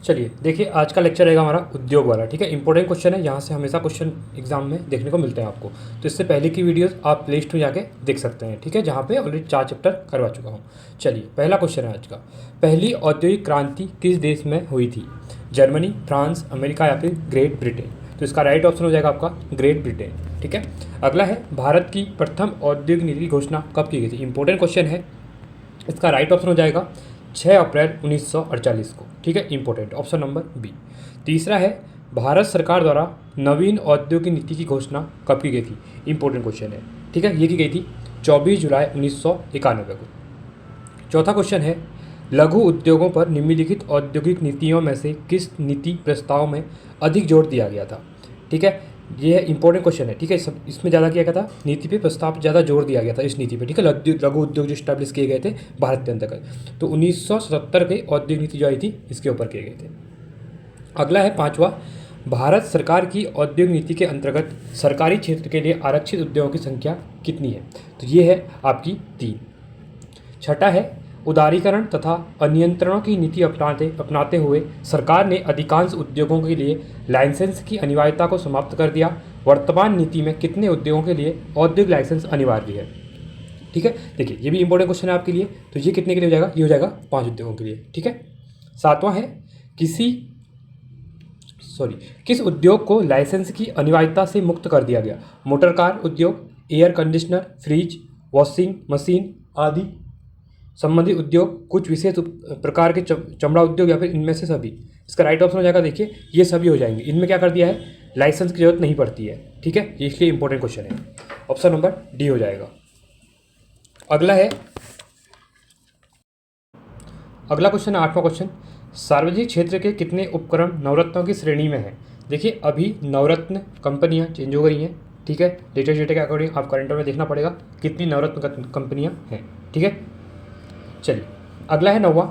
चलिए देखिए, आज का लेक्चर रहेगा हमारा उद्योग वाला। ठीक है, इंपॉर्टेंट क्वेश्चन है, यहाँ से हमेशा क्वेश्चन एग्जाम में देखने को मिलते हैं आपको। तो इससे पहले की वीडियोस आप प्ले स्टोर जाके देख सकते हैं। ठीक है, जहाँ पे ऑलरेडी 4 चैप्टर करवा चुका हूँ। चलिए, पहला क्वेश्चन है आज का। पहली औद्योगिक क्रांति किस देश में हुई थी? जर्मनी, फ्रांस, अमेरिका या फिर ग्रेट ब्रिटेन? तो इसका राइट ऑप्शन हो जाएगा आपका ग्रेट ब्रिटेन। ठीक है, अगला है, भारत की प्रथम औद्योगिक नीति की घोषणा कब की गई थी? इंपॉर्टेंट क्वेश्चन है। इसका राइट ऑप्शन हो जाएगा 6 अप्रैल 1948 को। ठीक है, इंपॉर्टेंट ऑप्शन नंबर बी। तीसरा है, भारत सरकार द्वारा नवीन औद्योगिक नीति की घोषणा कब की गई थी? इंपॉर्टेंट क्वेश्चन है। ठीक है, ये की गई थी 24 जुलाई 1991 को। चौथा क्वेश्चन है, लघु उद्योगों पर निम्नलिखित औद्योगिक नीतियों में से किस नीति प्रस्ताव में अधिक जोर दिया गया था? ठीक है, ये है इंपॉर्टेंट क्वेश्चन है। ठीक है, इसमें ज़्यादा किया गया था, नीति पे प्रस्ताव पर ज़्यादा जोर दिया गया था इस नीति पे। ठीक है, लघु उद्योग जो स्टैब्लिश किए गए थे भारत के अंतर्गत, तो 1977 के औद्योगिक नीति जो आई थी इसके ऊपर किए गए थे। अगला है पांचवा, भारत सरकार की औद्योगिक नीति के अंतर्गत सरकारी क्षेत्र के लिए आरक्षित उद्योगों की संख्या कितनी है? तो ये है आपकी 3। छठा है, उदारीकरण तथा अनियंत्रणों की नीति अपनाते हुए सरकार ने अधिकांश उद्योगों के लिए लाइसेंस की अनिवार्यता को समाप्त कर दिया। वर्तमान नीति में कितने उद्योगों के लिए औद्योगिक लाइसेंस अनिवार्य है? ठीक है, देखिए ये भी इंपॉर्टेंट क्वेश्चन है आपके लिए। तो ये कितने के लिए हो जाएगा? ये हो जाएगा 5 उद्योगों के लिए। ठीक है, सातवां है, किस उद्योग को लाइसेंस की अनिवार्यता से मुक्त कर दिया गया? मोटर कार उद्योग, air conditioner, fridge, washing machine आदि संबंधित उद्योग, कुछ विशेष प्रकार के चमड़ा उद्योग, या फिर इनमें से सभी? इसका राइट ऑप्शन हो जाएगा, देखिए ये सभी हो जाएंगे। इनमें क्या कर दिया है, लाइसेंस की जरूरत नहीं पड़ती है। ठीक है, ये इसलिए इंपॉर्टेंट क्वेश्चन है, ऑप्शन नंबर डी हो जाएगा। अगला क्वेश्चन है 8वां क्वेश्चन, सार्वजनिक क्षेत्र के कितने उपक्रम नवरत्नों की श्रेणी में हैं? देखिए अभी नवरत्न कंपनियां चेंज हो गई हैं। ठीक है, लेटेस्ट डेटा के अकॉर्डिंग आप करेंट में देखना पड़ेगा कितनी नवरत्न कंपनियां हैं। ठीक है, चलिए अगला है 9वां,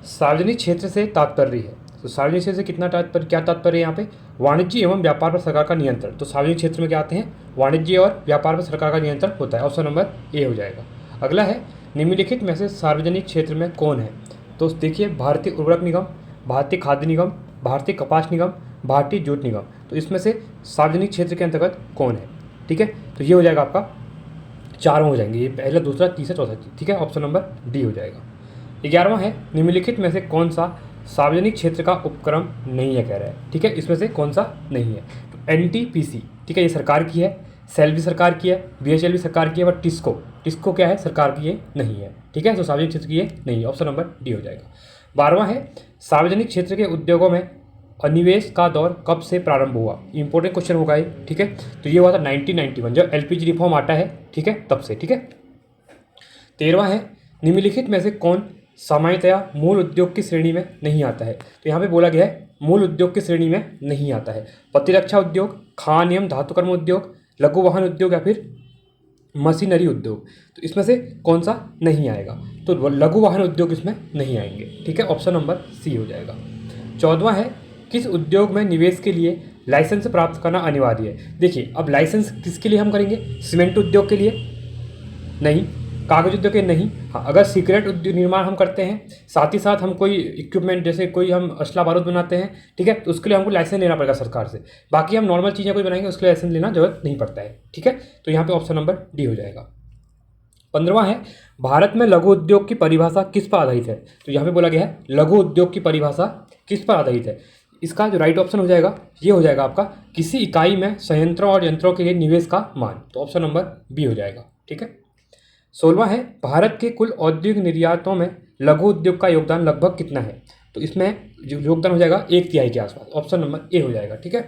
सार्वजनिक क्षेत्र से तात्पर्य है। तो सार्वजनिक क्षेत्र से कितना तात्पर्य, क्या तात्पर्य है यहाँ पे? वाणिज्य एवं व्यापार पर सरकार का नियंत्रण। तो सार्वजनिक क्षेत्र में क्या आते हैं? वाणिज्य और व्यापार पर सरकार का नियंत्रण होता है, ऑप्शन नंबर ए हो जाएगा। अगला है, निम्नलिखित में से सार्वजनिक क्षेत्र में कौन है? तो देखिए, भारतीय उर्वरक निगम, भारतीय खाद्य निगम, भारतीय कपास निगम, भारतीय जूट निगम। तो इसमें से सार्वजनिक क्षेत्र के अंतर्गत कौन है? ठीक है, तो ये हो जाएगा आपका, चारों हो जाएंगे, ये पहला, दूसरा, तीसरा, चौथा। ठीक है, ऑप्शन नंबर डी हो जाएगा। 11वां है, निम्नलिखित में से कौन सा सार्वजनिक क्षेत्र का उपक्रम नहीं है, कह रहा है। ठीक है, इसमें से कौन सा नहीं है? तो एनटीपीसी, ठीक है, ये सरकार की है, सेल भी सरकार की है, बीएचएल भी सरकार की है, बट टिस्को क्या है, सरकार की ये नहीं है। ठीक है, तो सार्वजनिक क्षेत्र की ये नहीं है, ऑप्शन नंबर डी हो जाएगा। 12वां है, सार्वजनिक क्षेत्र के उद्योगों में निवेश का दौर कब से प्रारंभ हुआ? इंपॉर्टेंट क्वेश्चन होगा ये। ठीक है, तो ये हुआ था 1991, जब एलपीजी रिफॉर्म आता है। ठीक है, तब से। ठीक है, 13वां है, निम्नलिखित में से कौन सामान्यतया मूल उद्योग की श्रेणी में नहीं आता है? तो यहाँ पे बोला गया है मूल उद्योग की श्रेणी में नहीं आता है। प्रतिरक्षा उद्योग, खान एवं धातुकर्म उद्योग, लघु वाहन उद्योग या फिर मशीनरी उद्योग। तो इसमें से कौन सा नहीं आएगा? तो लघु वाहन उद्योग इसमें नहीं आएंगे। ठीक है, ऑप्शन नंबर सी हो जाएगा। 14वां है, किस उद्योग में निवेश के लिए लाइसेंस प्राप्त करना अनिवार्य है? देखिए अब लाइसेंस किसके लिए हम करेंगे? सीमेंट उद्योग के लिए नहीं, कागज उद्योग के नहीं। हाँ, अगर सिगरेट उद्योग निर्माण हम करते हैं, साथ ही साथ हम कोई इक्विपमेंट, जैसे कोई हम असला बारूद बनाते हैं, ठीक है, तो उसके लिए हमको लाइसेंस लेना पड़ेगा सरकार से। बाकी हम नॉर्मल चीज़ें कोई बनाएंगे उसके लिए लाइसेंस लेना जरूरत नहीं पड़ता है। ठीक है, तो यहाँ पे ऑप्शन नंबर डी हो जाएगा। 15वां है, भारत में लघु उद्योग की परिभाषा किस पर आधारित है? तो यहाँ पे बोला गया है लघु उद्योग की परिभाषा किस पर आधारित है? इसका जो राइट ऑप्शन हो जाएगा, ये हो जाएगा आपका, किसी इकाई में संयंत्रों और यंत्रों के लिए निवेश का मान। तो ऑप्शन नंबर बी हो जाएगा। ठीक है, 16वां है, भारत के कुल औद्योगिक निर्यातों में लघु उद्योग का योगदान लगभग कितना है? तो इसमें जो योगदान हो जाएगा 1/3 के आसपास, ऑप्शन नंबर ए हो जाएगा। ठीक है,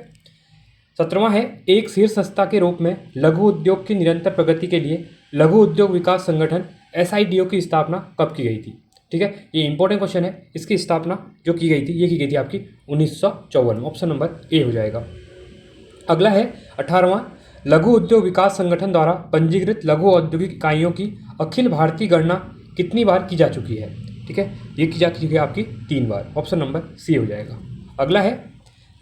17वां है, एक शीर्ष संस्था के रूप में लघु उद्योग की निरंतर प्रगति के लिए लघु उद्योग विकास संगठन एसआईडीओ की स्थापना कब की गई थी? ठीक है, ये इंपॉर्टेंट क्वेश्चन है। इसकी स्थापना जो की गई थी, ये की गई थी आपकी 1954 में, ऑप्शन नंबर ए हो जाएगा। अगला है 18वां, लघु उद्योग विकास संगठन द्वारा पंजीकृत लघु औद्योगिक इकाइयों की अखिल भारतीय गणना कितनी बार की जा चुकी है? ठीक है, ये की जा चुकी है आपकी 3 बार, ऑप्शन नंबर सी हो जाएगा। अगला है,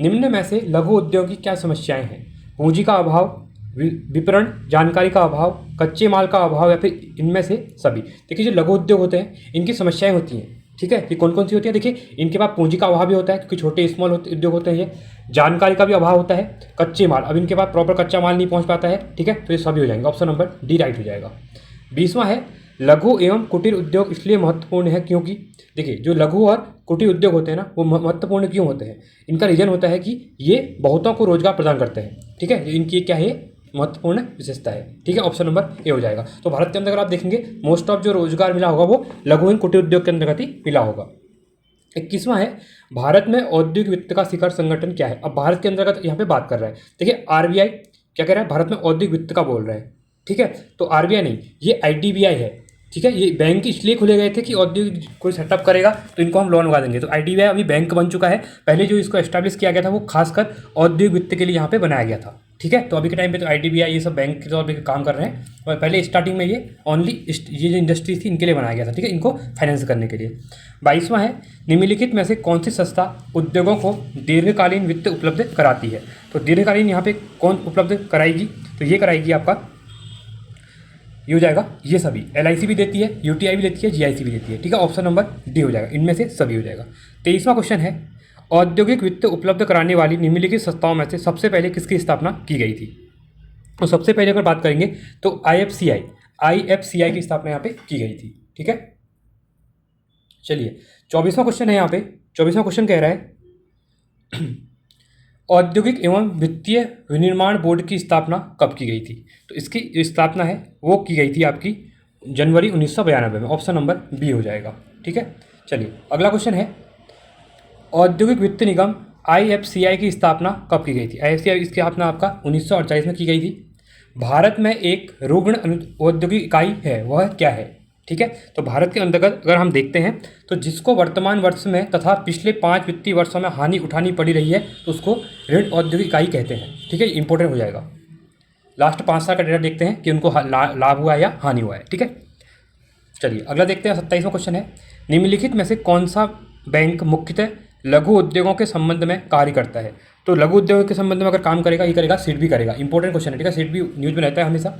निम्न में से लघु उद्योग की क्या समस्याएं हैं? पूंजी का अभाव, विपणन जानकारी का अभाव, कच्चे माल का अभाव, या फिर इनमें से सभी? देखिए जो लघु उद्योग होते हैं इनकी समस्याएं होती हैं, ठीक है, ये कौन कौन सी होती है? देखिए, इनके पास पूंजी का अभाव भी होता है क्योंकि छोटे स्मॉल उद्योग होते हैं ये। जानकारी का भी अभाव होता है। कच्चे माल, अब इनके पास प्रॉपर कच्चा माल नहीं पहुंच पाता है, ठीक है, तो ये सभी हो जाएंगे। ऑप्शन नंबर डी राइट हो जाएगा। 20वां है लघु एवं कुटीर उद्योग इसलिए महत्वपूर्ण है क्योंकि, देखिए जो लघु और कुटीर उद्योग होते हैं ना, वो महत्वपूर्ण क्यों होते हैं? इनका रीजन होता है कि ये बहुतों को रोजगार प्रदान करते हैं, ठीक है, इनकी क्या है, महत्वपूर्ण विशेषता है, ठीक है। ऑप्शन नंबर ए हो जाएगा। तो भारत के अंदर अगर आप देखेंगे मोस्ट ऑफ जो रोजगार मिला होगा वो लघु एवं कुटीर उद्योग के अंतर्गत ही मिला होगा। 21वां है भारत में औद्योगिक वित्त का शिखर संगठन क्या है? अब भारत के अंतर्गत यहाँ पे बात कर रहा है। देखिए आरबीआई क्या कह रहा है, भारत में औद्योगिक वित्त का बोल रहा है, ठीक है। तो आरबीआई नहीं, ये आईडीबीआई है, ठीक है। ये बैंक इसलिए खुले गए थे कि औद्योगिक कोई सेटअप करेगा तो इनको हम लोन उगा देंगे। तो आईडीबीआई अभी बैंक बन चुका है। पहले जो इसको एस्टैब्लिश किया गया था वो खासकर औद्योगिक वित्त के लिए यहाँ पे बनाया गया था, ठीक है। तो अभी के टाइम पे तो आईडीबीआई ये सब बैंक के तौर पे काम कर रहे हैं, और पहले स्टार्टिंग में ये ओनली ये जो इंडस्ट्री थी इनके लिए बनाया गया था, ठीक है, इनको फाइनेंस करने के लिए। 22वां है निम्नलिखित में से कौन सी संस्था उद्योगों को दीर्घकालीन वित्त उपलब्ध कराती है? तो दीर्घकालीन यहाँ पे कौन उपलब्ध कराएगी? तो ये कराएगी आपका, ये हो जाएगा, ये सभी एलआईसी भी देती है, यूटीआई भी देती है, जीआईसी भी देती है, ठीक है। ऑप्शन नंबर डी हो जाएगा, इनमें से सभी हो जाएगा। 23वां क्वेश्चन है औद्योगिक वित्त उपलब्ध कराने वाली निम्नलिखित संस्थाओं में से सबसे पहले किसकी स्थापना की गई थी? तो सबसे पहले अगर बात करेंगे तो आईएफसीआई की स्थापना यहाँ पे की गई थी, ठीक है। चलिए 24वां क्वेश्चन है यहाँ पे। 24वां क्वेश्चन कह रहा है औद्योगिक एवं वित्तीय विनिर्माण बोर्ड की स्थापना कब की गई थी? तो इसकी स्थापना है वो की गई थी आपकी जनवरी 1992 में। ऑप्शन नंबर बी हो जाएगा, ठीक है। चलिए अगला क्वेश्चन है औद्योगिक वित्त निगम आईएफसीआई की स्थापना कब की गई थी? आईएफसीआई की स्थापना आपका 1948 में की गई थी। भारत में एक रुग्ण औद्योगिक इकाई है, वह क्या है? ठीक है, तो भारत के अंतर्गत अगर हम देखते हैं तो जिसको वर्तमान वर्ष में तथा पिछले 5 वित्तीय वर्षों में हानि उठानी पड़ी रही है तो उसको ऋण औद्योगिक इकाई कहते हैं, ठीक है। इंपॉर्टेंट हो जाएगा, लास्ट 5 साल का डेटा देखते हैं कि उनको लाभ हुआ है या हानि हुआ है, ठीक है। चलिए अगला देखते हैं। 27वां क्वेश्चन है निम्नलिखित में से कौन सा बैंक मुख्यतः लघु उद्योगों के संबंध में कार्य करता है? तो लघु उद्योगों के संबंध में अगर काम करेगा, ये करेगा, सीट भी करेगा। इंपॉर्टेंट क्वेश्चन है, ठीक है, सीट भी न्यूज में रहता है हमेशा।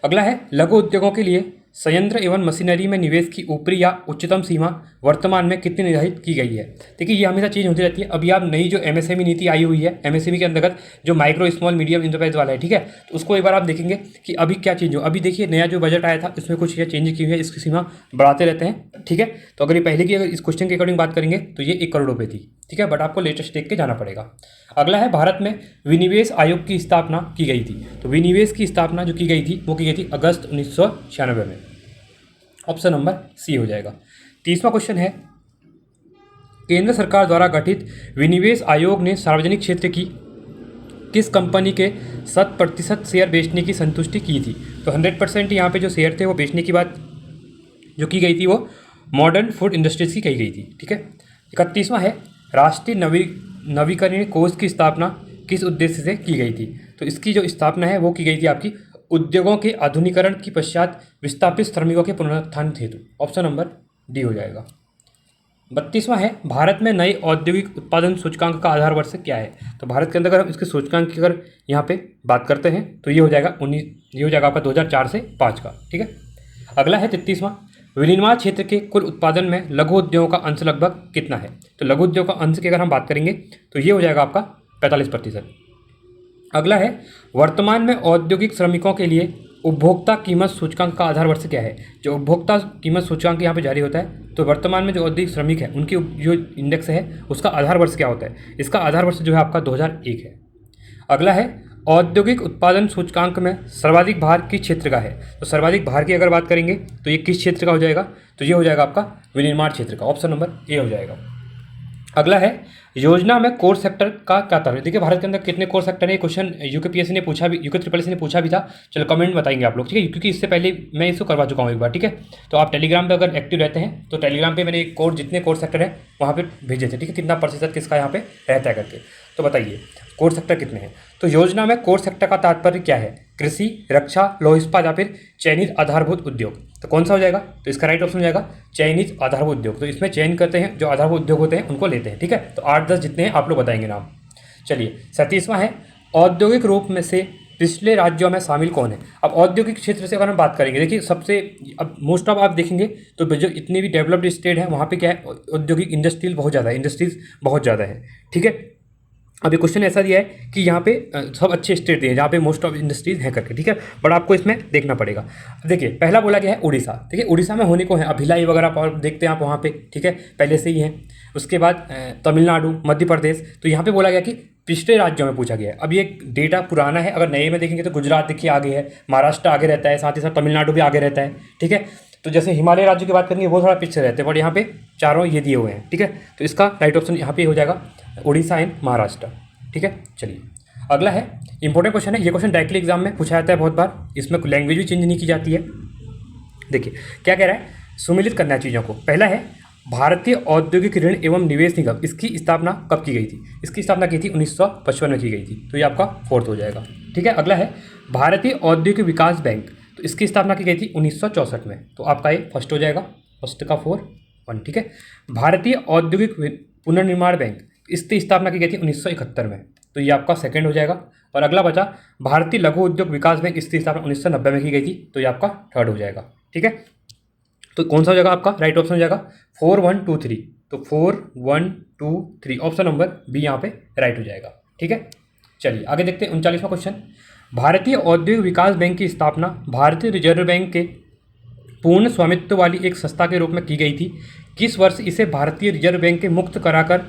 अगला है लघु उद्योगों के लिए संयंत्र एवं मशीनरी में निवेश की ऊपरी या उच्चतम सीमा वर्तमान में कितनी निर्धारित की गई है? देखिए ये हमेशा चीज़ होती रहती है। अभी आप नई जो एमएसएमई नीति आई हुई है, एमएसएमई के अंतर्गत जो माइक्रो स्मॉल मीडियम इंटरप्राइज वाला है, ठीक है, तो उसको एक बार आप देखेंगे कि अभी क्या चेंज हो। अभी देखिए नया जो बजट आया था इसमें कुछ ये चेंज की हुई है, इसकी सीमा बढ़ाते रहते हैं, ठीक है। तो अगर ये पहले की अगर इस क्वेश्चन के अकॉर्डिंग बात करेंगे तो ये 1 करोड़ रुपये थी, ठीक है, बट आपको लेटेस्ट देख के जाना पड़ेगा। अगला है भारत में विनिवेश आयोग की स्थापना की गई थी। तो विनिवेश की स्थापना जो की गई थी वो की गई थी अगस्त 1996 में। ऑप्शन नंबर सी हो जाएगा। 30वां क्वेश्चन है केंद्र सरकार द्वारा गठित विनिवेश आयोग ने सार्वजनिक क्षेत्र की किस कंपनी के 100% शेयर बेचने की संतुष्टि की थी? तो 100% यहाँ पे जो शेयर थे वो बेचने की बात जो की गई थी वो मॉडर्न फूड इंडस्ट्रीज की कही गई थी, ठीक है। 31वां है राष्ट्रीय नवीकरण कोष की स्थापना किस उद्देश्य से की गई थी? तो इसकी जो स्थापना है वो की गई थी आपकी उद्योगों के आधुनिकीकरण की पश्चात विस्थापित श्रमिकों के पुनरुत्थान हेतु। ऑप्शन नंबर डी हो जाएगा। 32वां है भारत में नए औद्योगिक उत्पादन सूचकांक का आधार वर्ष क्या है? तो भारत के अंदर अगर हम इसके सूचकांक की अगर यहाँ पे बात करते हैं तो ये हो जाएगा आपका 2004 से 5 का, ठीक है। अगला है 33वां विनिर्माण क्षेत्र के कुल उत्पादन में लघु उद्योगों का अंश लगभग कितना है? तो लघु उद्योग का अंश की अगर हम बात करेंगे तो ये हो जाएगा आपका 45%। अगला है वर्तमान में औद्योगिक श्रमिकों के लिए उपभोक्ता कीमत सूचकांक का आधार वर्ष क्या है? जो उपभोक्ता कीमत सूचकांक यहाँ पे जारी होता है तो वर्तमान में जो औद्योगिक श्रमिक है उनकी जो इंडेक्स है उसका आधार वर्ष क्या होता है? इसका आधार वर्ष जो है आपका 2001 है। अगला है औद्योगिक उत्पादन सूचकांक में सर्वाधिक भार किस क्षेत्र का है? तो सर्वाधिक भार की अगर बात करेंगे तो ये किस क्षेत्र का हो जाएगा? तो ये हो जाएगा आपका विनिर्माण क्षेत्र का। ऑप्शन नंबर ए हो जाएगा। अगला है योजना में कोर सेक्टर का क्या तात्पर्य? देखिए भारत के अंदर कितने कोर सेक्टर है, क्वेश्चन यूकेपीएससी ने पूछा भी, यूके ने पूछा भी था। चलो कमेंट बताएंगे आप लोग, ठीक है, क्योंकि इससे पहले मैं इसको करवा चुका हूँ एक बार, ठीक है। तो आप टेलीग्राम पे अगर एक्टिव रहते हैं तो टेलीग्राम पे मैंने जितने कोर सेक्टर है वहाँ पे भेजे थे, ठीक है, कितना प्रतिशत किसका यहाँ पे रहता है करके। तो बताइए कोर सेक्टर कितने हैं? तो योजना में कोर सेक्टर का तात्पर्य क्या है? कृषि, रक्षा, लौह इस्पात या फिर चयनित आधारभूत उद्योग। तो कौन सा हो जाएगा? तो इसका राइट ऑप्शन हो जाएगा चयनित आधारभूत उद्योग। तो इसमें चयन करते हैं, जो आधारभूत उद्योग होते हैं उनको लेते हैं, ठीक है। तो 8-10 जितने हैं आप लोग बताएंगे नाम। चलिए 37वां है औद्योगिक रूप में से पिछले राज्यों में शामिल कौन है। अब औद्योगिक क्षेत्र से अगर हम बात करेंगे, देखिए सबसे अब मोस्ट ऑफ आप देखेंगे तो जो इतनी भी डेवलप्ड स्टेट है वहाँ पे क्या है, औद्योगिक इंडस्ट्रियल बहुत ज़्यादा है, इंडस्ट्रीज बहुत ज़्यादा है, ठीक है। अब ये क्वेश्चन ऐसा दिया है कि यहाँ पे सब अच्छे स्टेट दिए हैं जहाँ पे मोस्ट ऑफ इंडस्ट्रीज हैं करके, ठीक है, बट आपको इसमें देखना पड़ेगा। देखिए पहला बोला गया है उड़ीसा, ठीक है, उड़ीसा में होने को है अब भिलाई वगैरह पर देखते हैं आप वहाँ पे, ठीक है, पहले से ही हैं। उसके बाद तमिलनाडु, मध्य प्रदेश, तो यहाँ पे बोला गया कि पिछले राज्यों में पूछा गया है। अब ये डेटा पुराना है, अगर नए में देखेंगे तो गुजरात देखिए आगे है, महाराष्ट्र आगे रहता है, साथ ही साथ तमिलनाडु भी आगे रहता है, ठीक है। तो जैसे हिमालय राज्य की बात करेंगे वो थोड़ा पीछे रहते हैं, बट यहाँ पे चारों ये दिए हुए हैं, ठीक है। तो इसका राइट ऑप्शन यहाँ पे हो जाएगा उड़ीसा एंड महाराष्ट्र, ठीक है। चलिए अगला है इंपॉर्टेंट क्वेश्चन है, ये क्वेश्चन डायरेक्टली एग्जाम में पूछा जाता है बहुत बार, इसमें लैंग्वेज भी चेंज नहीं की जाती है। देखिए क्या कह रहा है, सुमिलित करना है चीज़ों को। पहला है भारतीय औद्योगिक ऋण एवं निवेश निगम, इसकी स्थापना कब की गई थी। इसकी स्थापना की थी 1955 में की गई थी, तो ये आपका फोर्थ हो जाएगा, ठीक है। अगला है भारतीय औद्योगिक विकास बैंक, तो इसकी स्थापना की गई थी 1964 में, तो आपका ये फर्स्ट हो जाएगा, फर्स्ट का 4-1, ठीक है। भारतीय औद्योगिक पुनर्निर्माण बैंक, इसकी स्थापना की गई थी 1971 में, तो ये आपका सेकंड हो जाएगा। और अगला बचा भारतीय लघु उद्योग विकास बैंक, इसकी स्थापना 1990 में की गई थी, तो ये आपका थर्ड हो जाएगा, ठीक है। तो कौन सा हो जाएगा आपका राइट ऑप्शन हो जाएगा 4, 1, 2, 3, तो 4, 1, 2, 3 ऑप्शन नंबर बी यहाँ पे राइट हो जाएगा, ठीक है। चलिए आगे देखते हैं 39वां क्वेश्चन। भारतीय औद्योगिक विकास बैंक की स्थापना भारतीय रिजर्व बैंक के पूर्ण स्वामित्व वाली एक संस्था के रूप में की गई थी। किस वर्ष इसे भारतीय रिजर्व बैंक के मुक्त कराकर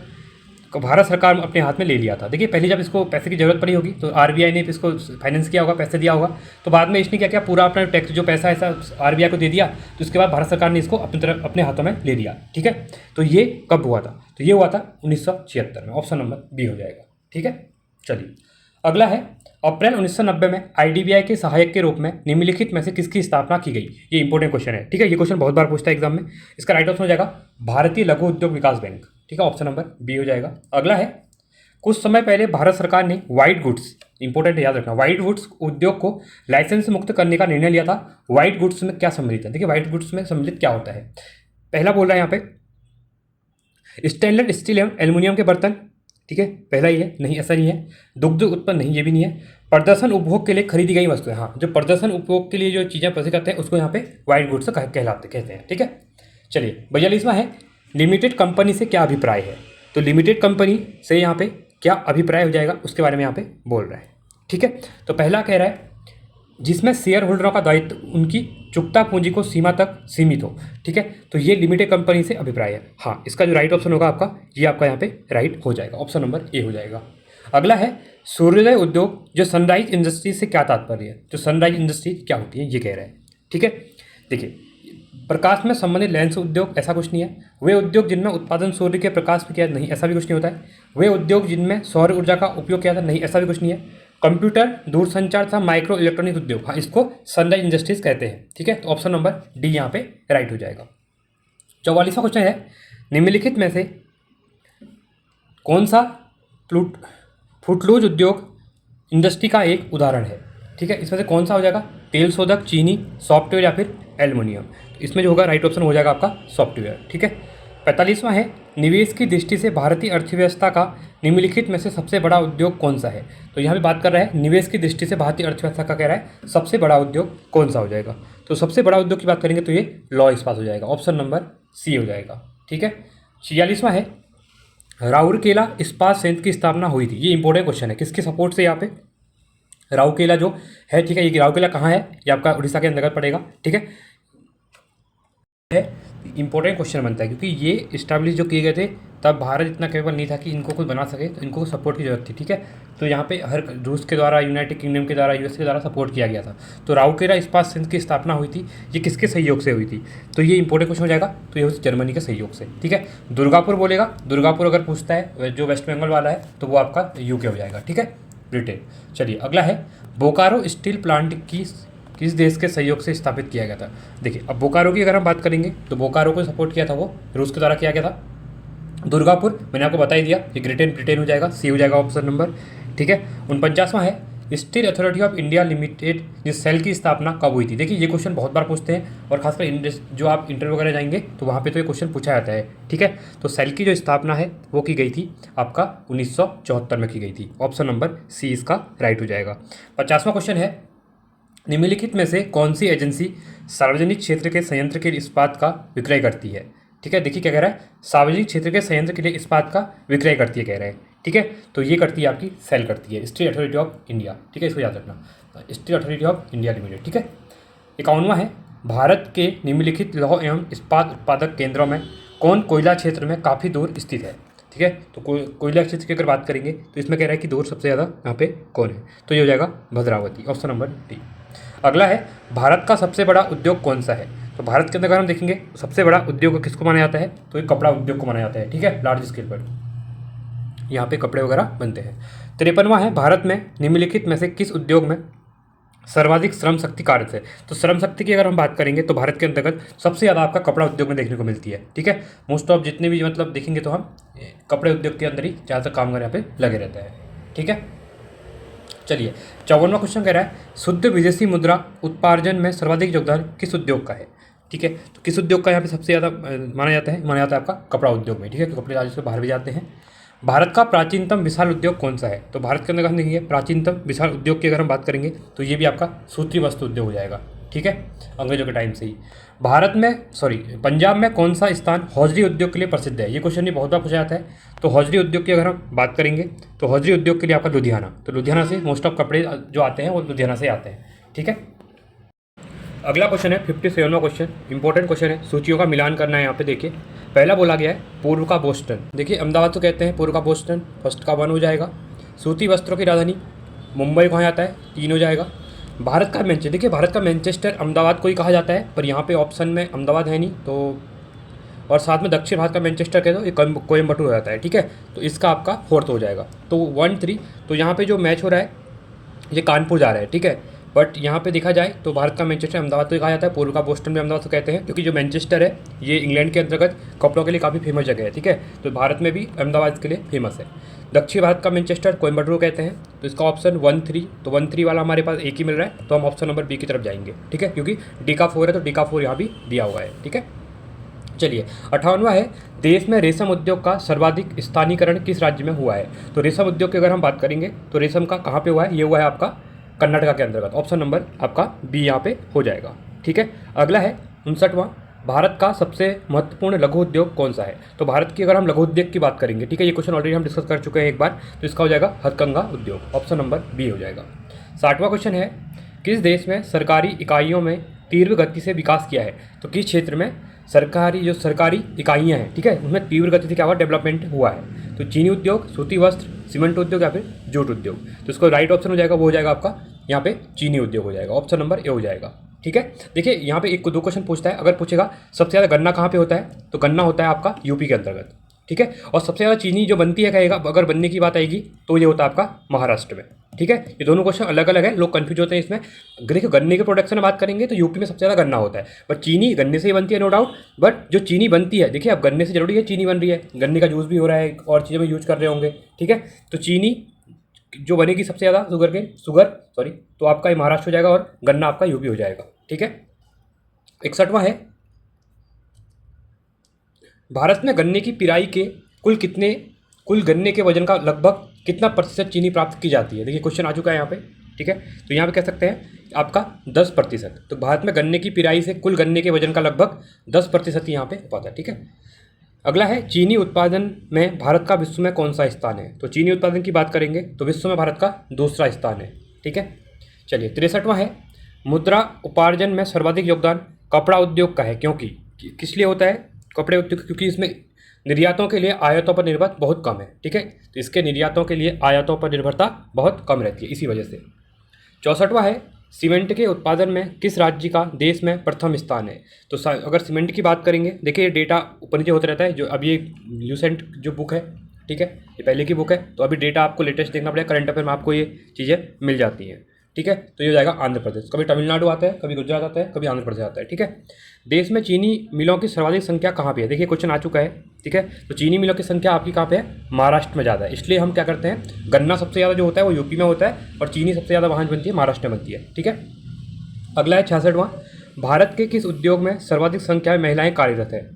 भारत सरकार ने अपने हाथ में ले लिया था। देखिए पहले जब इसको पैसे की जरूरत पड़ी होगी तो आरबीआई ने इसको फाइनेंस किया होगा, पैसे दिया होगा, तो बाद में इसने क्या किया, पूरा अपना टैक्स जो पैसा ऐसा आरबीआई को दे दिया, तो उसके बाद भारत सरकार ने इसको अपनी तरफ अपने हाथों में ले लिया, ठीक है। तो ये कब हुआ था, तो ये हुआ था 1976 में, ऑप्शन नंबर बी हो जाएगा, ठीक है। चलिए अगला है अप्रैल 1990 में आईडीबीआई के सहायक के रूप में निम्नलिखित में से किसकी स्थापना की गई। ये इंपॉर्टेंट क्वेश्चन है, ठीक है, ये क्वेश्चन बहुत बार पूछता है एग्जाम में। इसका राइट ऑप्शन हो जाएगा भारतीय लघु उद्योग विकास बैंक, ठीक है, ऑप्शन नंबर बी हो जाएगा। अगला है कुछ समय पहले भारत सरकार ने व्हाइट गुड्स, इंपॉर्टेंट याद रखना, व्हाइट गुड्स उद्योग को लाइसेंस मुक्त करने का निर्णय लिया था। व्हाइट गुड्स में क्या सम्मिलित है, देखिए व्हाइट गुड्स में सम्मिलित क्या होता है। पहला बोल रहा है यहाँ पे स्टेनलेस स्टील एवं एल्युमिनियम के बर्तन, ठीक है, पहला ही है, नहीं ऐसा नहीं है। दुग्ध उत्पन्न, नहीं ये भी नहीं है। प्रदर्शन उपभोग के लिए खरीदी गई वस्तुएं, हाँ, जो प्रदर्शन उपभोग के लिए जो चीज़ें प्रस्तुत करते हैं उसको यहाँ पे व्हाइट गुड्स कहते हैं, ठीक है। चलिए 42वां है लिमिटेड कंपनी से क्या अभिप्राय है, तो लिमिटेड कंपनी से यहाँ पे क्या अभिप्राय हो जाएगा उसके बारे में यहाँ पे बोल रहा है, ठीक है। तो पहला कह रहा है जिसमें शेयर होल्डरों का दायित्व उनकी चुकता पूंजी को सीमा तक सीमित हो, ठीक है, तो ये लिमिटेड कंपनी से अभिप्राय है। हाँ, इसका जो राइट ऑप्शन होगा आपका, ये आपका यहाँ पे राइट हो जाएगा, ऑप्शन नंबर ए हो जाएगा। अगला है सूर्योदय उद्योग, जो सनराइज इंडस्ट्री से क्या तात्पर्य है, जो सनराइज इंडस्ट्री क्या होती है ये कह रहा है, ठीक है। देखिए प्रकाश में संबंधित लेंस उद्योग, ऐसा कुछ नहीं है। वे उद्योग जिनमें उत्पादन सूर्य के प्रकाश में किया, नहीं ऐसा भी कुछ नहीं होता है। वे उद्योग जिनमें सौर ऊर्जा का उपयोग किया था, नहीं ऐसा भी कुछ नहीं है। कंप्यूटर, दूरसंचार तथा माइक्रो इलेक्ट्रॉनिक उद्योग, हाँ, इसको सनराइज इंडस्ट्रीज कहते हैं, ठीक है। तो ऑप्शन नंबर डी यहाँ पे राइट हो जाएगा। 44वां क्वेश्चन है निम्नलिखित में से कौन सा फुटलूज उद्योग इंडस्ट्री का एक उदाहरण है, ठीक है। इसमें से कौन सा हो जाएगा, तेल शोधक, चीनी, सॉफ्टवेयर या फिर एल्युमिनियम। तो इसमें जो होगा राइट ऑप्शन हो जाएगा आपका सॉफ्टवेयर, ठीक है। 45वां है निवेश की दृष्टि से भारतीय अर्थव्यवस्था का निम्नलिखित में से सबसे बड़ा उद्योग कौन सा है। तो यहाँ पे बात कर रहा है निवेश की दृष्टि से भारतीय अर्थव्यवस्था का, कह रहा है सबसे बड़ा उद्योग कौन सा हो जाएगा। तो सबसे बड़ा उद्योग की बात करेंगे तो ये लौह इस्पात हो जाएगा, ऑप्शन नंबर सी हो जाएगा, ठीक है। 46वां है राउरकेला इस्पात संयंत्र की स्थापना हुई थी। ये इंपॉर्टेंट क्वेश्चन है, किसके सपोर्ट से यहाँ पे राउरकेला जो है, ठीक है, ये राउरकेला कहाँ है, ये आपका उड़ीसा के अंतर्गत पड़ेगा, ठीक है। इंपॉर्टेंट क्वेश्चन बनता है क्योंकि ये इस्टेब्लिश जो किए गए थे तब भारत इतना केवल नहीं था कि इनको कुछ बना सके, तो इनको सपोर्ट की जरूरत थी, ठीक है। तो यहाँ पे हर रूस के द्वारा, यूनाइटेड किंगडम के द्वारा, यूएस के द्वारा सपोर्ट किया गया था। तो राउरकेला इस्पात संयंत्र की स्थापना हुई थी, ये किसके सहयोग से हुई थी, तो ये इंपॉर्टेंट क्वेश्चन हो जाएगा, तो ये हुई जर्मनी के सहयोग से, ठीक है। दुर्गापुर बोलेगा, दुर्गापुर अगर पूछता है जो वेस्ट बंगाल वाला है तो वो आपका यूके हो जाएगा, ठीक है, ब्रिटेन। चलिए अगला है बोकारो स्टील प्लांट की किस देश के सहयोग से स्थापित किया गया था। देखिए अब बोकारो की अगर हम बात करेंगे तो बोकारो को सपोर्ट किया था वो रूस के द्वारा किया गया था। दुर्गापुर मैंने आपको बता ही दिया, ये ब्रिटेन हो जाएगा, सी हो जाएगा ऑप्शन नंबर, ठीक है। 49वां है steel authority of India limited जिस सेल की स्थापना कब हुई थी? देखिए ये क्वेश्चन बहुत बार पूछते हैं और खासकर जो आप इंटरव्यू वगैरह जाएंगे तो वहाँ पे तो ये क्वेश्चन पूछा जाता है, ठीक है। तो सेल की जो स्थापना है वो की गई थी आपका 1974 में की गई थी। ऑप्शन नंबर सी इसका राइट हो जाएगा। 50वां क्वेश्चन है, निम्नलिखित में से कौन सी एजेंसी सार्वजनिक क्षेत्र के संयंत्र के इस्पात का विक्रय करती है? ठीक है, देखिए क्या कह रहा है, सार्वजनिक क्षेत्र के संयंत्र के लिए इस्पात का विक्रय करती है कह रहे हैं, ठीक है। तो ये करती है आपकी सेल करती है, स्टील अथॉरिटी ऑफ इंडिया, ठीक है, इसको याद रखना, steel authority of India limited, ठीक है। 51वां है, भारत के निम्नलिखित लौह एवं इस्पात उत्पादक केंद्रों में कौन कोयला क्षेत्र में काफ़ी दूर स्थित है? ठीक है, तो कोयला क्षेत्र की अगर बात करेंगे तो इसमें कह रहा है कि दूर सबसे ज़्यादा यहाँ पे कौन है? तो ये हो जाएगा भद्रावती, ऑप्शन नंबर डी। अगला है, भारत का सबसे बड़ा उद्योग कौन सा है? तो भारत के अंदर अगर हम देखेंगे तो सबसे बड़ा उद्योग किसको माना जाता है? तो ये कपड़ा उद्योग को माना जाता है, ठीक है, लार्ज स्केल पर यहाँ पे कपड़े वगैरह बनते हैं। 53वां है, भारत में निम्नलिखित में से किस उद्योग में सर्वाधिक श्रम शक्ति कार्य है? तो श्रम शक्ति की अगर हम बात करेंगे तो भारत के अंतर्गत सबसे ज़्यादा आपका कपड़ा उद्योग में देखने को मिलती है, ठीक है। मोस्ट ऑफ जितने भी मतलब देखेंगे तो हम कपड़े उद्योग के अंदर ही ज़्यादातर कामगार यहाँ पे लगे रहते हैं, ठीक है। चलिए 54वां क्वेश्चन कह रहा है, शुद्ध विदेशी मुद्रा उत्पार्जन में सर्वाधिक योगदान किस उद्योग का है? ठीक है, तो किस उद्योग का यहाँ पे सबसे ज़्यादा माना जाता है आपका कपड़ा उद्योग में, ठीक है, तो कपड़े राज्य से बाहर भी जाते हैं। भारत का प्राचीनतम विशाल उद्योग कौन सा है? तो भारत के अंदर हम देखेंगे प्राचीनतम विशाल उद्योग की अगर हम बात करेंगे तो ये भी आपका सूती वस्त्र उद्योग हो जाएगा, ठीक है, अंग्रेजों के टाइम से ही। पंजाब में कौन सा स्थान हौजरी उद्योग के लिए प्रसिद्ध है? ये क्वेश्चन भी बहुत बार पूछा जाता है। तो हौजरी उद्योग की अगर हम बात करेंगे तो हौजरी उद्योग के लिए आपका लुधियाना, तो लुधियाना से मोस्ट ऑफ कपड़े जो आते हैं वो लुधियाना से आते हैं, ठीक है। अगला क्वेश्चन है 57वां क्वेश्चन, इंपॉर्टेंट क्वेश्चन है, सूचियों का मिलान करना है यहाँ पे। देखिए पहला बोला गया है पूर्व का बोस्टन, देखिए अहमदाबाद तो कहते हैं, पूर्व का बोस्टन फर्स्ट का 1 हो जाएगा। सूती वस्त्रों की राजधानी मुंबई कहाँ जाता है? 3 हो जाएगा। भारत का मैनचेस्टर, देखिए भारत का मैनचेस्टर अहमदाबाद को ही कहा जाता है, पर यहाँ पे ऑप्शन में अहमदाबाद है नहीं, तो और साथ में दक्षिण भारत का मैनचेस्टर कह दो ये कोयम्बटूर हो जाता है, ठीक है, तो इसका आपका 4th हो जाएगा। तो 1-3, तो यहाँ पे जो मैच हो रहा है ये कानपुर जा रहा है, ठीक है, बट यहाँ पे देखा जाए तो भारत का मैनचेस्टर अहमदाबाद तो कहा जाता है, पूर्व का बोस्टन भी अहमदाबाद को कहते हैं, क्योंकि जो मैनचेस्टर है ये इंग्लैंड के अंतर्गत कपड़ों के लिए काफ़ी फेमस जगह है, ठीक है, तो भारत में भी अहमदाबाद के लिए फेमस है। दक्षिण भारत का मैनचेस्टर कोयम्बटूर कहते हैं, तो इसका ऑप्शन 1-3, तो 1-3 वाला हमारे पास एक ही मिल रहा है, तो हम ऑप्शन नंबर बी की तरफ जाएंगे, ठीक है, क्योंकि डी का 4 है तो डी का 4 यहाँ भी दिया हुआ है, ठीक है। चलिए 58वां है, देश में रेशम उद्योग का सर्वाधिक स्थानीयकरण किस राज्य में हुआ है? तो रेशम उद्योग की अगर हम बात करेंगे तो रेशम का कहाँ पे हुआ है? ये हुआ है आपका कर्नाटका के अंतर्गत, ऑप्शन नंबर आपका बी यहाँ पे हो जाएगा, ठीक है। अगला है 59वां, भारत का सबसे महत्वपूर्ण लघु उद्योग कौन सा है? तो भारत की अगर हम लघु उद्योग की बात करेंगे, ठीक है, ये क्वेश्चन ऑलरेडी हम डिस्कस कर चुके हैं एक बार, तो इसका हो जाएगा हथकंघा उद्योग, ऑप्शन नंबर बी हो जाएगा। 60वां क्वेश्चन है, किस देश में सरकारी इकाइयों में तीव्र गति से विकास किया है? तो किस क्षेत्र में सरकारी इकाइयाँ हैं, ठीक है, उनमें तीव्र गति से क्या हुआ? डेवलपमेंट हुआ है। तो चीनी उद्योग, सूती वस्त्र, सीमेंट उद्योग या फिर जूट उद्योग, तो इसको राइट ऑप्शन हो जाएगा, वो हो जाएगा आपका यहाँ पे चीनी उद्योग हो जाएगा, ऑप्शन नंबर ए हो जाएगा, ठीक है। देखिए यहाँ पे 1-2 क्वेश्चन पूछता है, अगर पूछेगा सबसे ज़्यादा गन्ना कहाँ पे होता है, तो गन्ना होता है आपका यूपी के अंतर्गत, ठीक है, और सबसे ज़्यादा चीनी जो बनती है कहेगा, अगर बनने की बात आएगी तो ये होता है आपका महाराष्ट्र में, ठीक है। ये दोनों क्वेश्चन अलग अलग है, लोग कंफ्यूज होते हैं इसमें। देखिए गन्ने के प्रोडक्शन में बात करेंगे तो यूपी में सबसे ज़्यादा गन्ना होता है, बट चीनी गन्ने से ही बनती है नो डाउट, बट जो चीनी बनती है, देखिए अब गन्ने से जरूरी है चीनी बन रही है, गन्ने का जूस भी हो रहा है और चीज़ें में यूज कर रहे होंगे, ठीक है, तो चीनी जो बनेगी सबसे ज़्यादा तो आपका ये महाराष्ट्र हो जाएगा और गन्ना आपका यूपी हो जाएगा, ठीक है। 61वां है, भारत में गन्ने की पिराई के कुल गन्ने के वजन का लगभग कितना प्रतिशत चीनी प्राप्त की जाती है? देखिए क्वेश्चन आ चुका है यहाँ पे, ठीक है, तो यहाँ पे कह सकते हैं आपका 10%, तो भारत में गन्ने की पिराई से कुल गन्ने के वजन का लगभग 10% यहाँ पे हो पाता है, ठीक है। अगला है, चीनी उत्पादन में भारत का विश्व में कौन सा स्थान है? तो चीनी उत्पादन की बात करेंगे तो विश्व में भारत का दूसरा स्थान है, ठीक है। चलिए 63वां है, मुद्रा उपार्जन में सर्वाधिक योगदान कपड़ा उद्योग का है, क्योंकि किस लिए होता है कपड़े उद्योग? क्योंकि इसमें निर्यातों के लिए आयातों पर निर्भर बहुत कम है, ठीक है, तो इसके निर्यातों के लिए आयातों पर निर्भरता बहुत कम रहती है इसी वजह से। 64वां है, सीमेंट के उत्पादन में किस राज्य का देश में प्रथम स्थान है? तो अगर सीमेंट की बात करेंगे, देखिए डेटा ऊपर नीचे होता रहता है, जो अभी ये ल्यूसेंट जो बुक है, ठीक है, ये पहले की बुक है, तो अभी डेटा आपको लेटेस्ट देखना पड़ेगा, करंट अफेयर में आपको ये चीज़ें मिल जाती हैं, ठीक है, तो ये हो जाएगा आंध्र प्रदेश। कभी तमिलनाडु आता है, कभी गुजरात आता है, कभी आंध्र प्रदेश आता है। ठीक है, देश में चीनी मिलों की सर्वाधिक संख्या कहाँ पे है? देखिए क्वेश्चन आ चुका है। ठीक है, तो चीनी मिलों की संख्या आपकी कहाँ पे है? महाराष्ट्र में ज़्यादा है। इसलिए हम क्या करते हैं, गन्ना सबसे ज़्यादा जो होता है वो यूपी में होता है और चीनी सबसे ज़्यादा वहाँ बनती है, महाराष्ट्र में बनती है। ठीक है, अगला है 66वां, भारत के किस उद्योग में सर्वाधिक संख्या में महिलाएं कार्यरत है?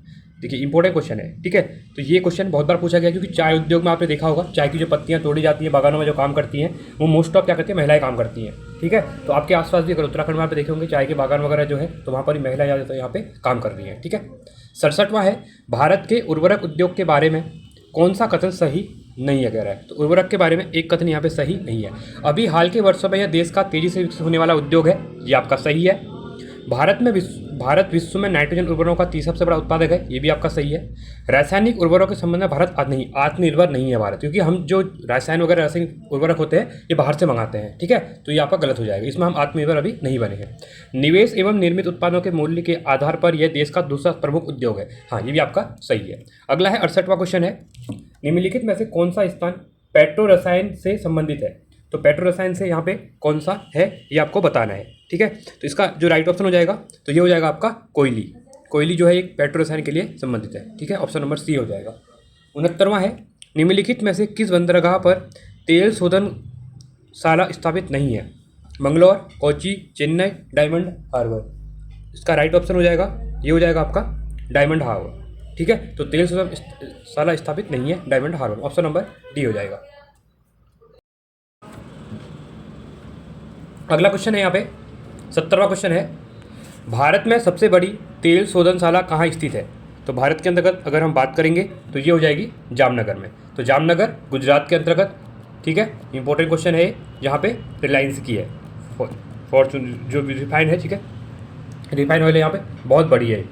देखिए इंपॉर्टेंट क्वेश्चन है। ठीक है, तो ये क्वेश्चन बहुत बार पूछा गया क्योंकि चाय उद्योग में आपने देखा होगा, चाय की जो पत्तियां तोड़ी जाती हैं, बागानों में जो काम करती हैं, वो मोस्ट ऑफ क्या करती हैं, महिलाएं काम करती हैं। ठीक है, तो आपके आसपास भी अगर उत्तराखंड में आप देखे होंगे चाय के बागान वगैरह जो है, तो वहाँ पर भी महिलाएं ज़्यादातर यहाँ पे काम कर रही हैं। ठीक है, 67वां है, भारत के उर्वरक उद्योग के बारे में कौन सा कथन सही नहीं है कह रहा है? तो उर्वरक के बारे में एक कथन यहाँ पे सही नहीं है। अभी हाल के वर्षों में यह देश का तेजी से विकसित होने वाला उद्योग है, ये आपका सही है। भारत विश्व में नाइट्रोजन उर्वरकों का तीसरा सबसे बड़ा उत्पादक है, ये भी आपका सही है। रासायनिक उर्वरकों के संबंध में भारत आत्मनिर्भर नहीं है भारत, क्योंकि हम जो रासायन वगैरह रासायनिक उर्वरक होते हैं ये बाहर से मंगाते हैं। ठीक है, तो ये आपका गलत हो जाएगा, इसमें हम आत्मनिर्भर अभी नहीं बने हैं। निवेश एवं निर्मित उत्पादों के मूल्य के आधार पर यह देश का दूसरा प्रमुख उद्योग है, हाँ ये भी आपका सही है। अगला है 68वां क्वेश्चन है, निम्नलिखित में से कौन सा स्थान पेट्रो रसायन से संबंधित है? तो पेट्रो रसायन से यहाँ पे कौन सा है ये आपको बताना है। ठीक है, तो इसका जो राइट ऑप्शन हो जाएगा, तो ये हो जाएगा आपका कोयली। कोयली जो है एक पेट्रो रसायन के लिए संबंधित है। ठीक है, ऑप्शन नंबर सी हो जाएगा। 69वां है, निम्नलिखित में से किस बंदरगाह पर तेल शोधनशाला स्थापित नहीं है? Mangalore, Kochi, Chennai, Diamond Harbour. इसका राइट ऑप्शन हो जाएगा, ये हो जाएगा आपका डायमंड हार्बर। ठीक है, तो तेल शोधनशाला स्थापित नहीं है Diamond Harbour, option number D हो जाएगा। अगला क्वेश्चन है यहाँ पे 70वां क्वेश्चन है, भारत में सबसे बड़ी तेल शोधनशाला कहाँ स्थित है? तो भारत के अंतर्गत अगर हम बात करेंगे तो ये हो जाएगी जामनगर में। तो जामनगर गुजरात के अंतर्गत। ठीक है, इंपॉर्टेंट क्वेश्चन है यहाँ पे, रिलायंस की है, फॉर्चून जो रिफाइन है। ठीक है, रिफाइन ऑयल यहाँ पे बहुत बड़ी है।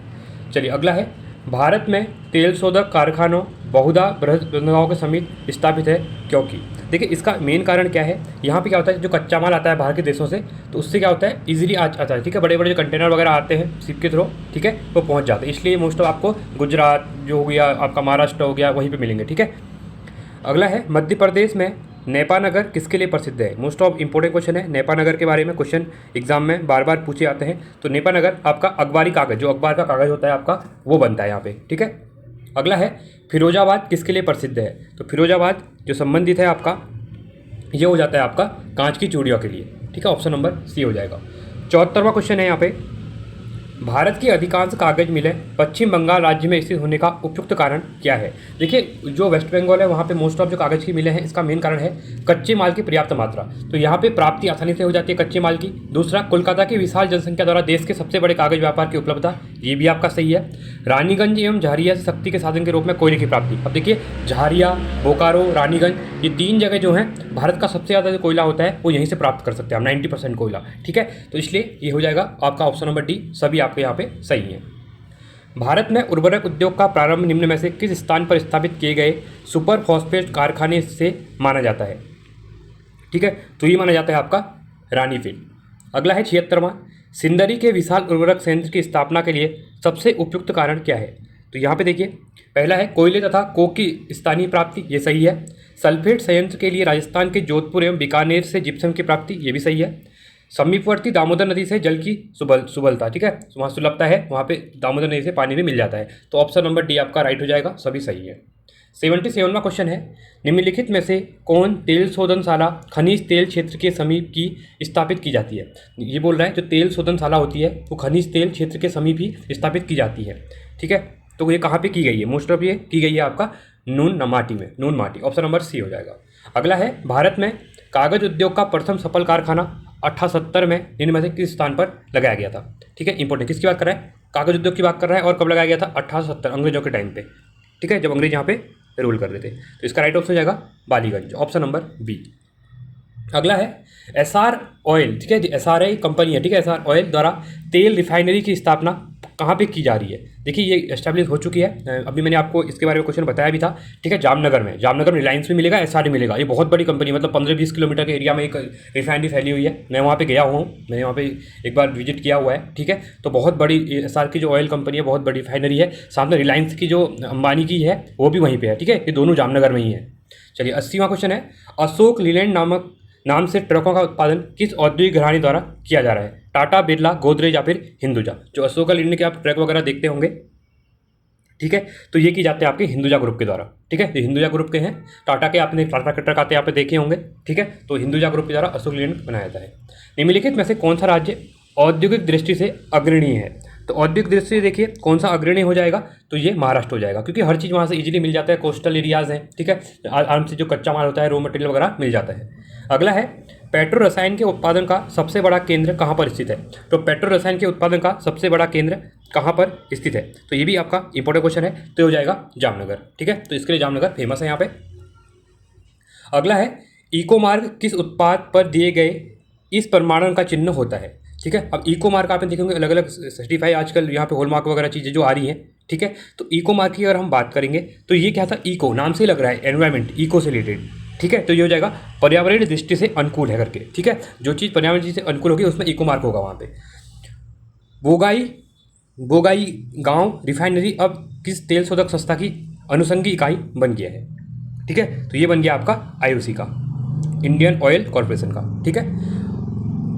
चलिए अगला है, भारत में तेल शोधक कारखानों बहुधा बृहद बंदरगाहों के समीप स्थापित है क्योंकि? देखिए इसका मेन कारण क्या है, यहाँ पे क्या होता है, जो कच्चा माल आता है बाहर के देशों से, तो उससे क्या होता है, इजीली आता है। ठीक है, बड़े बड़े जो कंटेनर वगैरह आते हैं शिप के थ्रू, ठीक है, वो पहुँच जाते हैं। इसलिए मोस्ट ऑफ आपको गुजरात जो हो गया, आपका महाराष्ट्र हो गया, वहीं पर मिलेंगे। ठीक है, अगला है, मध्य प्रदेश में नेपानगर किसके लिए प्रसिद्ध है? मोस्ट ऑफ इंपॉर्टेंट क्वेश्चन है, नेपानगर के बारे में क्वेश्चन एग्जाम में बार बार पूछे जाते हैं। तो नेपानगर आपका अखबारी कागज़, जो अखबार का कागज़ होता है आपका, वो बनता है यहाँ पे। ठीक है, अगला है, फिरोजाबाद किसके लिए प्रसिद्ध है? तो फिरोजाबाद जो संबंधित है आपका, ये हो जाता है आपका कांच की चूड़ियों के लिए। ठीक है, ऑप्शन नंबर सी हो जाएगा। 74वां क्वेश्चन है यहाँ पे, भारत की अधिकांश कागज मिलें पश्चिम बंगाल राज्य में स्थित होने का उपयुक्त कारण क्या है? देखिए जो वेस्ट बंगाल है वहाँ पे मोस्ट ऑफ जो कागज़ की मिलें हैं, इसका मेन कारण है कच्चे माल की पर्याप्त मात्रा। तो यहाँ पे प्राप्ति आसानी से हो जाती है कच्चे माल की। दूसरा, कोलकाता की विशाल जनसंख्या द्वारा देश के सबसे बड़े कागज व्यापार की उपलब्धता, ये भी आपका सही है। रानीगंज एवं झारिया से शक्ति के साधन के रूप में कोयले की प्राप्ति। अब देखिए झारिया, बोकारो, रानीगंज, ये 3 जगह जो हैं, भारत का सबसे ज़्यादा जो कोयला होता है वो यहीं से प्राप्त कर सकते हैं हम, 90% कोयला। ठीक है, तो इसलिए ये हो जाएगा आपका ऑप्शन नंबर डी, सभी आपके यहाँ पे सही है। भारत में उर्वरक उद्योग का प्रारंभ निम्न में से किस स्थान पर स्थापित किए गए सुपर फॉस्फेट कारखाने से माना जाता है? ठीक है, तो ये माना जाता है आपका रानीखेत। अगला है 76वां, सिंदरी के विशाल उर्वरक संयंत्र की स्थापना के लिए सबसे उपयुक्त कारण क्या है? तो यहाँ पे देखिए, पहला है कोयले तथा कोक की स्थानीय प्राप्ति, ये सही है। सल्फेट संयंत्र के लिए राजस्थान के जोधपुर एवं बीकानेर से जिप्सम की प्राप्ति, ये भी सही है। समीपवर्ती दामोदर नदी से जल की सुलभता, ठीक है, वहाँ सुलभता है, वहाँ पे दामोदर नदी से पानी भी मिल जाता है। तो ऑप्शन नंबर डी आपका राइट हो जाएगा, सभी सही है। 77वां क्वेश्चन है, निम्नलिखित में से कौन तेल शोधनशाला खनिज तेल क्षेत्र के समीप की स्थापित की जाती है? ये बोल रहा है जो तेल शोधनशाला होती है वो खनिज तेल क्षेत्र के समीप ही स्थापित की जाती है। ठीक है, तो ये कहाँ पे की गई है? मोस्ट ऑफ ये की गई है आपका नून माटी में, नून माटी, ऑप्शन नंबर सी हो जाएगा। अगला है, भारत में कागज उद्योग का प्रथम सफल कारखाना 1870 में इनमें से किस स्थान पर लगाया गया था? ठीक है, इंपॉर्टेंट, किसकी बात कर रहा है? कागज उद्योग की बात कर रहा है। और कब लगाया गया था? 1870, अंग्रेजों के टाइम पे। ठीक है, जब अंग्रेज यहाँ पे रूल कर रहे थे। तो इसका राइट ऑप्शन हो जाएगा बालीगंज, ऑप्शन नंबर बी। अगला है, एसआर ऑयल, ठीक है, एसआर कंपनी है, ठीक है, एसआर ऑयल द्वारा तेल रिफाइनरी की स्थापना कहाँ पे की जा रही है? देखिए ये एस्टैब्लिश हो चुकी है, अभी मैंने आपको इसके बारे में क्वेश्चन बताया भी था। ठीक है, जामनगर में रिलायंस भी मिलेगा, एसआर भी मिलेगा। ये बहुत बड़ी कंपनी, मतलब 15-20 किलोमीटर के एरिया में एक रिफाइनरी फैली हुई है। मैं वहाँ पे गया हुआ हूँ, मैंने वहाँ पे एक बार विजिट किया हुआ है। ठीक है, तो बहुत बड़ी एसआर की जो ऑयल कंपनी है, बहुत बड़ी रिफाइनरी है। सामने रिलायंस की जो अंबानी की है वो भी वहीं पर है। ठीक है, ये दोनों जामनगर में ही है। चलिए 80वां क्वेश्चन है, अशोक लीलैंड नामक नाम से ट्रकों का उत्पादन किस औद्योगिक घराने द्वारा किया जा रहा है? टाटा, बिरला, गोदरेज या फिर हिंदुजा। जो अशोका लीलैंड के आप ट्रक वगैरह देखते होंगे, ठीक है, तो ये की जाते हैं आपके हिंदुजा ग्रुप के द्वारा। ठीक है, तो हिंदुजा ग्रुप के हैं। टाटा के आपने टाटा के ट्रक आते हैं यहाँ पे देखे होंगे। ठीक है, तो हिंदुजा ग्रुप के द्वारा अशोक लीलैंड बनाया जाता है। निम्नलिखित में से कौन सा राज्य औद्योगिक दृष्टि से अग्रणी है? तो औद्योगिक दृष्टि से देखिए कौन सा अग्रणी हो जाएगा, तो ये महाराष्ट्र हो जाएगा, क्योंकि हर चीज़ वहाँ से इजीली मिल जाता है, कोस्टल एरियाज़ हैं। ठीक है, आराम से जो कच्चा माल होता है, रॉ मटेरियल वगैरह मिल जाता है। अगला है पेट्रो रसायन के उत्पादन का सबसे बड़ा केंद्र कहाँ पर स्थित है? तो पेट्रो रसायन के उत्पादन का सबसे बड़ा केंद्र कहाँ पर स्थित है? तो ये भी आपका इंपॉर्टेंट क्वेश्चन है, तो हो जाएगा जामनगर। ठीक है, तो इसके लिए जामनगर फेमस है यहाँ पे। अगला है इको मार्क किस उत्पाद पर दिए गए इस प्रमाणन का चिन्ह होता है? ठीक है, अब इको मार्क आपने देखेंगे अलग अलग सर्टिफाई आजकल यहाँ पे हॉलमार्क वगैरह चीज़ें जो आ रही हैं। ठीक है, तो इको मार्क की अगर हम बात करेंगे तो ये क्या था, इको नाम से ही लग रहा है, एनवायरमेंट, इको से रिलेटेड। ठीक है, तो ये हो जाएगा पर्यावरण दृष्टि से अनुकूल है करके। ठीक है, जो चीज़ पर्यावरण दृष्टि से अनुकूल होगी उसमें इको मार्क होगा वहाँ पे। बोगाई गांव रिफाइनरी अब किस तेल शोधक संस्था की अनुषंगी इकाई बन गया है? ठीक है, तो ये बन गया आपका IOC का, इंडियन ऑयल कॉरपोरेशन का। ठीक है,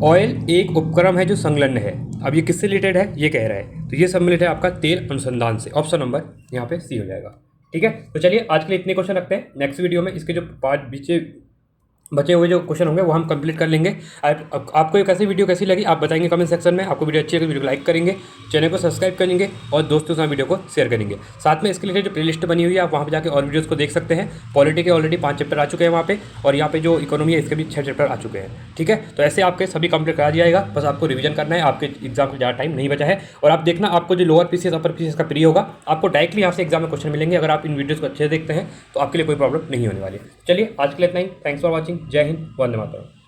ऑयल एक उपक्रम है जो संलग्न है। अब ये किससे रिलेटेड है ये कह रहा है, तो ये सब रिलेटेड है आपका तेल अनुसंधान से। ऑप्शन नंबर यहाँ पे सी हो जाएगा। ठीक है, तो चलिए आज के लिए इतने क्वेश्चन रखते हैं। नेक्स्ट वीडियो में इसके जो 5 बचे हुए जो क्वेश्चन होंगे वो हम कंप्लीट कर लेंगे। आपको एक ऐसी वीडियो कैसी लगी आप बताएंगे कमेंट सेक्शन में। आपको वीडियो अच्छी लगी वीडियो को लाइक करेंगे, चैनल को सब्सक्राइब करेंगे और दोस्तों के साथ वीडियो को शेयर करेंगे। साथ में इसके लिए जो प्लेलिस्ट बनी हुई है आप वहाँ पे जाकर और वीडियोस को देख सकते हैं। पॉलिटी के ऑलरेडी 5 चैप्टर आ चुके हैं वहाँ पे, और यहाँ पे जो इकोनॉमी है इसके भी 6 चैप्टर आ चुके हैं। ठीक है, तो ऐसे आपके सभी कंप्लीट करा दिया जाएगा, बस आपको रिवीजन करना है। आपके एग्जाम को ज़्यादा टाइम नहीं बचा है। और आप देखना आपको जो लोअर पीसीएस अपर पीसीएस का प्री होगा आपको डायरेक्टली यहाँ से एग्जाम में क्वेश्चन मिलेंगे। अगर आप इन वीडियोज़ को अच्छे से देखते हैं तो आपके लिए कोई प्रॉब्लम नहीं होने वाली। चलिए आज के लिए इतना ही। Thanks for watching. जय हिंद, वंदे मातरम।